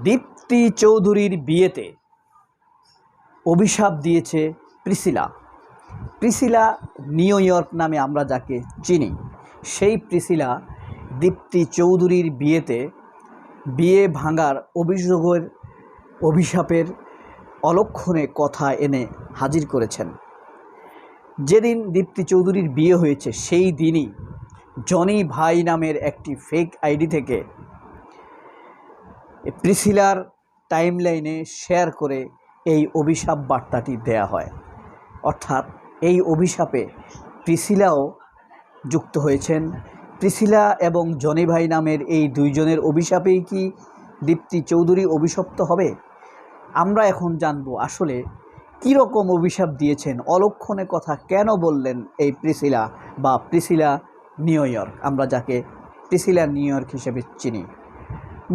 দীপ্তি চৌধুরীর বিয়েতে অভিশাপ দিয়েছে প্রিসিলা। প্রিসিলা নিউ ইয়র্ক নামে আমরা যাকে চিনি, সেই প্রিসিলা দীপ্তি চৌধুরীর বিয়েতে বিয়ে ভাঙার অভিশাপের অলক্ষণে কথা এনে হাজির করেছেন। যেদিন দীপ্তি চৌধুরীর বিয়ে হয়েছে সেই দিনই জনি ভাই নামের একটি ফেক আইডি থেকে প্রিসিলার টাইমলাইনে শেয়ার করে এই অভিশাপ বার্তাটি দেয়া হয়। অর্থাৎ এই অভিশাপে প্রিসিলাও যুক্ত হয়েছেন। প্রিসিলা এবং জনি ভাই নামের এই দুইজনের অভিশাপেই কি দীপ্তি চৌধুরী অভিশপ্ত হবে? আমরা এখন জানবো আসলে কীরকম অভিশাপ দিয়েছেন, অলক্ষণে কথা কেন বললেন এই প্রিসিলা বা প্রিসিলা নিউ ইয়র্ক, আমরা যাকে প্রিসিলা নিউ ইয়র্ক হিসেবে চিনি।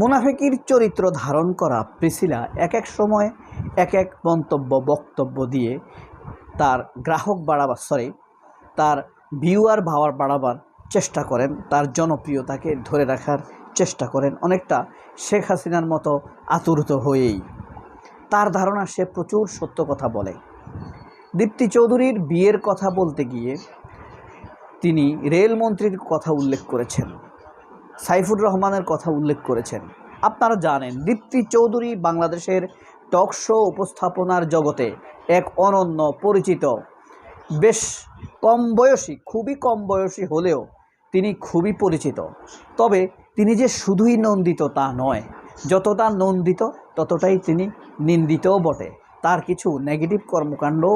মুনাফিকির চরিত্র ধারণ করা প্রিসিলা এক এক সময় এক এক বক্তব্য দিয়ে তার তার ভিউয়ার বাড়াবার চেষ্টা করেন, তার জনপ্রিয়তাকে ধরে রাখার চেষ্টা করেন, অনেকটা শেখ হাসিনার মতো আতুরত হয়েই। তার ধারণা সে প্রচুর সত্য কথা বলে। দীপ্তি চৌধুরীর বিয়ের কথা বলতে গিয়ে তিনি রেলমন্ত্রীর কথা উল্লেখ করেছেন, সাইফুর রহমানের কথা উল্লেখ করেছেন। আপনারা জানেন দীপ্তি চৌধুরী বাংলাদেশের টক শো উপস্থাপনার জগতে এক অনন্য পরিচিত, বেশ খুবই কম বয়সী হলেও তিনি খুবই পরিচিত। তবে তিনি যে শুধুই নন্দিত তা নয়, যতটা নন্দিত ততটাই তিনি নিন্দিতও বটে। তার কিছু নেগেটিভ কর্মকাণ্ডও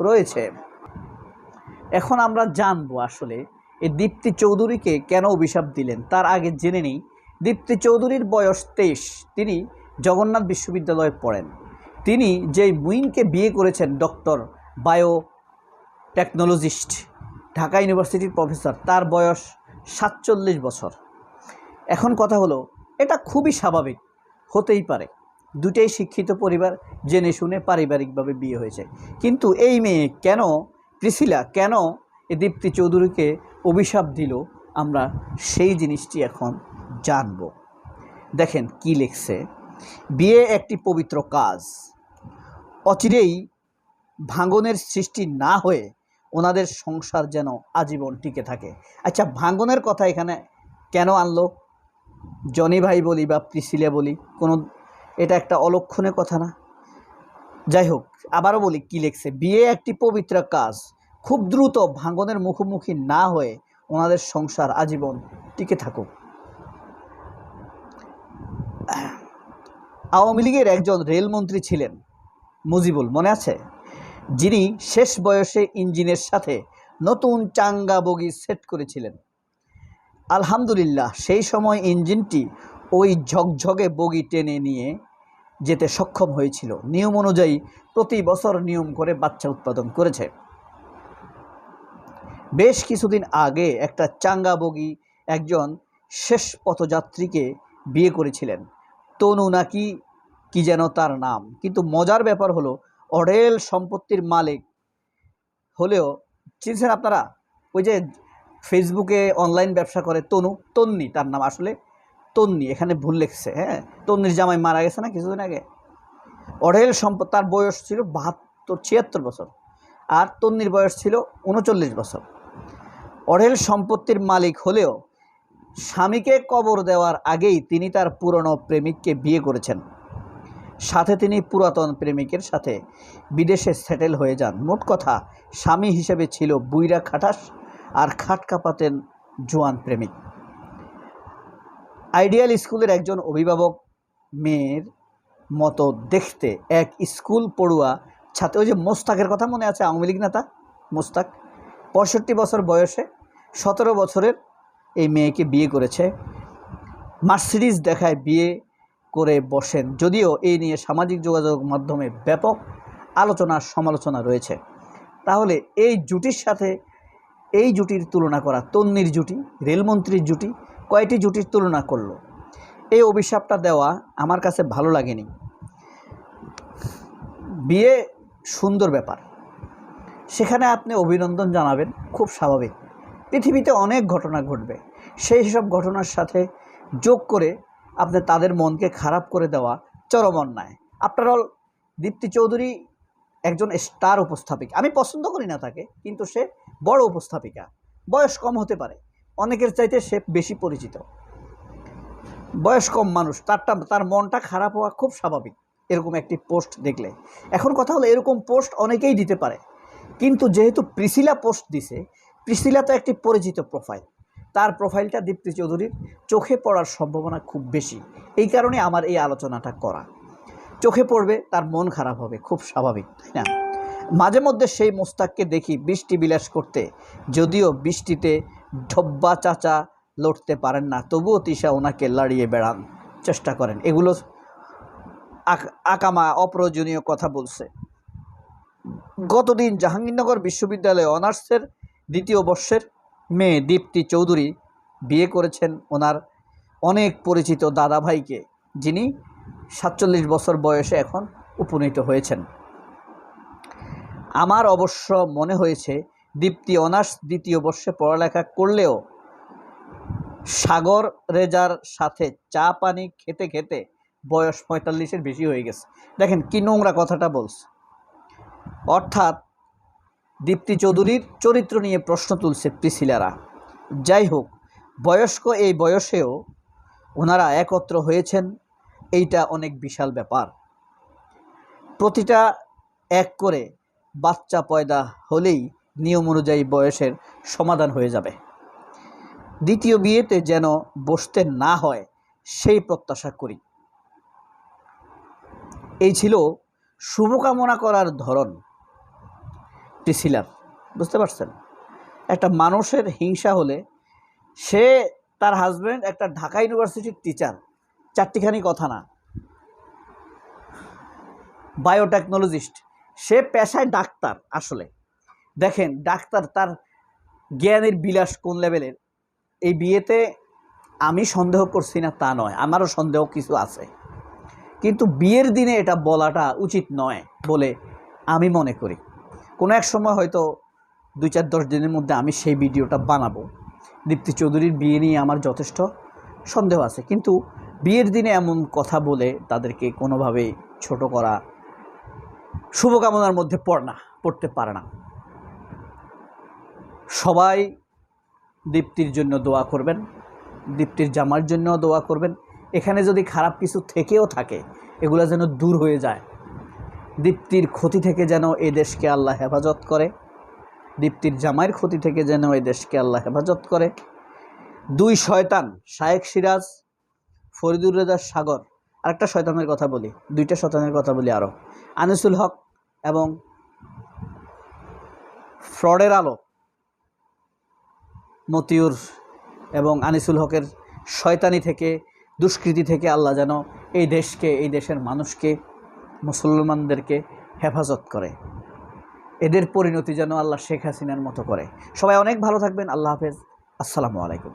রয়েছে। এখন আমরা জানবো আসলে এই দীপ্তি চৌধুরীকে কেন অভিশাপ দিলেন। তার আগে জেনে নিই, দীপ্তি চৌধুরীর বয়স 23। তিনি জগন্নাথ বিশ্ববিদ্যালয়ে পড়েন। তিনি যেই মুইনকে বিয়ে করেছেন, ডক্টর বায়োটেকনোলজিস্ট, ঢাকা ইউনিভার্সিটির প্রফেসর, তার বয়স 47 বছর। এখন কথা হলো, এটা খুবই স্বাভাবিক, হতেই পারে, দুটেই শিক্ষিত পরিবার, জেনে শুনে পারিবারিকভাবে বিয়ে হয়েছে। কিন্তু এই মেয়ে প্রিসিলা কেন দীপ্তি চৌধুরীকে অভিশাপ দিল, আমরা সেই জিনিসটি এখন জানব। দেখেন কি লিখছে, বিয়ে একটি পবিত্র কাজ, অচিরেই ভাঙনের সৃষ্টি না হয়ে ওনাদের সংসার যেন আজীবন টিকে থাকে। আচ্ছা, ভাঙনের কথা এখানে কেন আনলো? জনি ভাই বলি বা প্রিসিলা বলি, এটা একটা অলক্ষণে কথা না? যাই হোক, আবারও বলি কি লিখছে, বিয়ে একটি পবিত্র কাজ, খুব দ্রুত ভাঙনের মুখোমুখি না হয়ে ওনাদের সংসার আজীবন টিকে থাকুক। আওয়ামী লীগের একজন রেলমন্ত্রী ছিলেন মুজিবুল, মনে আছে? যিনি শেষ বয়সে ইঞ্জিনের সাথে নতুন চাঙ্গা বগি সেট করেছিলেন। আলহামদুলিল্লাহ, সেই সময় ইঞ্জিনটি ওই ঝকঝকে বগি টেনে নিয়ে যেতে সক্ষম হয়েছিল। নিয়ম অনুযায়ী প্রতি বছর নিয়ম করে বাচ্চা উৎপাদন করেছে। বেশ কিছুদিন আগে একটা চাঙ্গা বগি একজন শেষ পথযাত্রীকে বিয়ে করেছিলেন, তনু নাকি কি যেন তার নাম। কিন্তু মজার ব্যাপার হলো, অঢেল সম্পত্তির মালিক হলেও, চিনছেন আপনারা ওই যে ফেসবুকে অনলাইন ব্যবসা করে তন্নি তার নাম, আসলে তন্নি, এখানে ভুল লিখছে। হ্যাঁ, তন্নির জামাই মারা গেছে না কিছুদিন আগে। অঢেল তার বয়স ছিল 76 বছর, আর তন্নির বয়স ছিল 39 বছর। অঢেল সম্পত্তির মালিক হলেও স্বামীকে কবর দেওয়ার আগেই তিনি তার পুরনো প্রেমিককে বিয়ে করেছেন। সাথে তিনি পুরাতন প্রেমিকের সাথে বিদেশে সেটেল হয়ে যান। মোট কথা, স্বামী হিসেবে ছিল বুইরা খাটাস, আর খাট কাঁপাতেন জোয়ান প্রেমিক। আইডিয়াল স্কুলের একজন অভিভাবক মেয়ের মতো দেখতে এক স্কুল পড়ুয়া ছাত্র, ওই যে মোস্তাকের কথা মনে আছে, আওয়ামী লীগ নেতা মোস্তাক, 65 বছর বয়সে 17 বছরের এই মেয়েকে বিয়ে করেছে। মার্সিডিজ দেখায় বিয়ে করে বসেন। যদিও এই নিয়ে সামাজিক যোগাযোগ মাধ্যমে ব্যাপক সমালোচনা রয়েছে। তাহলে এই জুটির সাথে এই জুটির তুলনা করা, তন্নির জুটি, রেলমন্ত্রীর জুটি, কয়টি জুটির তুলনা করলো? এই অভিশাপটা দেওয়া আমার কাছে ভালো লাগেনি। বিয়ে সুন্দর ব্যাপার, সেখানে আপনি অভিনন্দন জানাবেন, খুব স্বাভাবিক। পৃথিবীতে অনেক ঘটনা ঘটবে, সেই সব ঘটনার সাথে যোগ করে আপনি তাদের মনকে খারাপ করে দেওয়া চরম অন্যায়। আফটার অল দীপ্তি চৌধুরী একজন স্টার উপস্থাপিকা, আমি পছন্দ করি না তাকে, কিন্তু সে বড় উপস্থাপিকা, বয়স কম হতে পারে, অনেকের চাইতে সে বেশি পরিচিত, বয়স কম মানুষ, তার মনটা খারাপ হওয়া খুব স্বাভাবিক এরকম একটি পোস্ট দেখলে। এখন কথা হলো এরকম পোস্ট অনেকেই দিতে পারে, কিন্তু যেহেতু প্রিসিলা পোস্ট দিছে, প্রিসিলা তো একটি পরিচিত প্রোফাইল, তার প্রোফাইলটা দীপ্তি চৌধুরীর চোখে পড়ার সম্ভাবনা খুব বেশি, এই কারণে আমার এই আলোচনাটা করা। চোখে পড়বে, তার মন খারাপ হবে, খুব স্বাভাবিক, তাই না? মাঝে মধ্যে সেই মোস্তাককে দেখি বৃষ্টি বিলাস করতে, যদিও বৃষ্টিতে ঢব্বা চাচা লড়তে পারেন না, তবুও তিশা ওনাকে লাড়িয়ে বেড়ান চেষ্টা করেন। এগুলো আকামা অপ্রয়োজনীয় কথা বলছে। গতদিন জাহাঙ্গীরনগর বিশ্ববিদ্যালয়ে অনার্সের 2য় বর্ষের মেয়ে দীপ্তি চৌধুরী বিয়ে করেছেন ওনার অনেক পরিচিত দাদা ভাইকে, যিনি 47 বছর বয়সে এখন উপনীত হয়েছেন। আমার অবশ্য মনে হয়েছে দীপ্তি অনার্স 2য় বর্ষে পড়ালেখা করলেও সাগর রেজার সাথে চা পানি খেতে খেতে বয়স 45-এর বেশি হয়ে গেছে। দেখেন কি নোংরা কথাটা বলছে। অর্থাৎ দীপ্তি চৌধুরীর চরিত্র নিয়ে প্রশ্ন তুলছে প্রিসিলারা। যাই হোক, বয়স্ক এই বয়সেও ওনারা একত্র হয়েছেন, এইটা অনেক বিশাল ব্যাপার। প্রতিটা এক করে বাচ্চা পয়দা হলেই নিয়ম অনুযায়ী বয়সের সমাধান হয়ে যাবে। দ্বিতীয় বিয়েতে যেন বসতে না হয় সেই প্রত্যাশা করি। এই ছিল শুভকামনা করার ধরন প্রিসিলার, বুঝতে পারছেন? একটা মানুষের হিংসা হলে, সে তার হাজব্যান্ড একটা ঢাকা ইউনিভার্সিটির টিচার, 4টিখানি কথা না, বায়োটেকনোলজিস্ট, সে পেশায় ডাক্তার। আসলে দেখেন ডাক্তার, তার জ্ঞানের বিলাস কোন লেভেলের। এই বিয়েতে আমি সন্দেহ করছি না তা নয়, আমারও সন্দেহ কিছু আছে, কিন্তু বিয়ের দিনে এটা বলাটা উচিত নয় বলে আমি মনে করি। কোনো এক সময় হয়তো 2-4-10 দিনের মধ্যে আমি সেই ভিডিওটা বানাবো। দীপ্তি চৌধুরীর বিয়ে নিয়ে আমার যথেষ্ট সন্দেহ আছে, কিন্তু বিয়ের দিনে এমন কথা বলে তাদেরকে কোনোভাবেই ছোট করা শুভকামনার মধ্যে পড়তে পারে না। সবাই দীপ্তির জন্য দোয়া করবেন, দীপ্তির জামার জন্য দোয়া করবেন। এখানে যদি খারাপ কিছু থেকেও থাকে, এগুলো যেন দূর হয়ে যায়। দীপ্তির ক্ষতি থেকে যেন এই দেশকে আল্লাহ হেফাজত করে, দীপ্তির জামাইয়ের ক্ষতি থেকে যেন এই দেশকে আল্লাহ হেফাজত করে। 2 শয়তান, শায়েক সিরাজ, ফরিদুর রেজা সাগর, আরেকটা শয়তানের কথা বলি, 2টা শয়তানের কথা বলি আরও, আনিসুল হক এবং ফ্রডের আলো মতিউর এবং আনিসুল হকের শয়তানি থেকে, দুষ্কৃতি থেকে আল্লাহ যেন এই দেশকে, এই দেশের মানুষকে, মুসলমানদেরকে হেফাজত করে। এদের পরিণতি যেন আল্লাহ শেখ হাসিনার মতো করে। সবাই অনেক ভালো থাকবেন। আল্লাহ হাফেজ। আসসালামু আলাইকুম।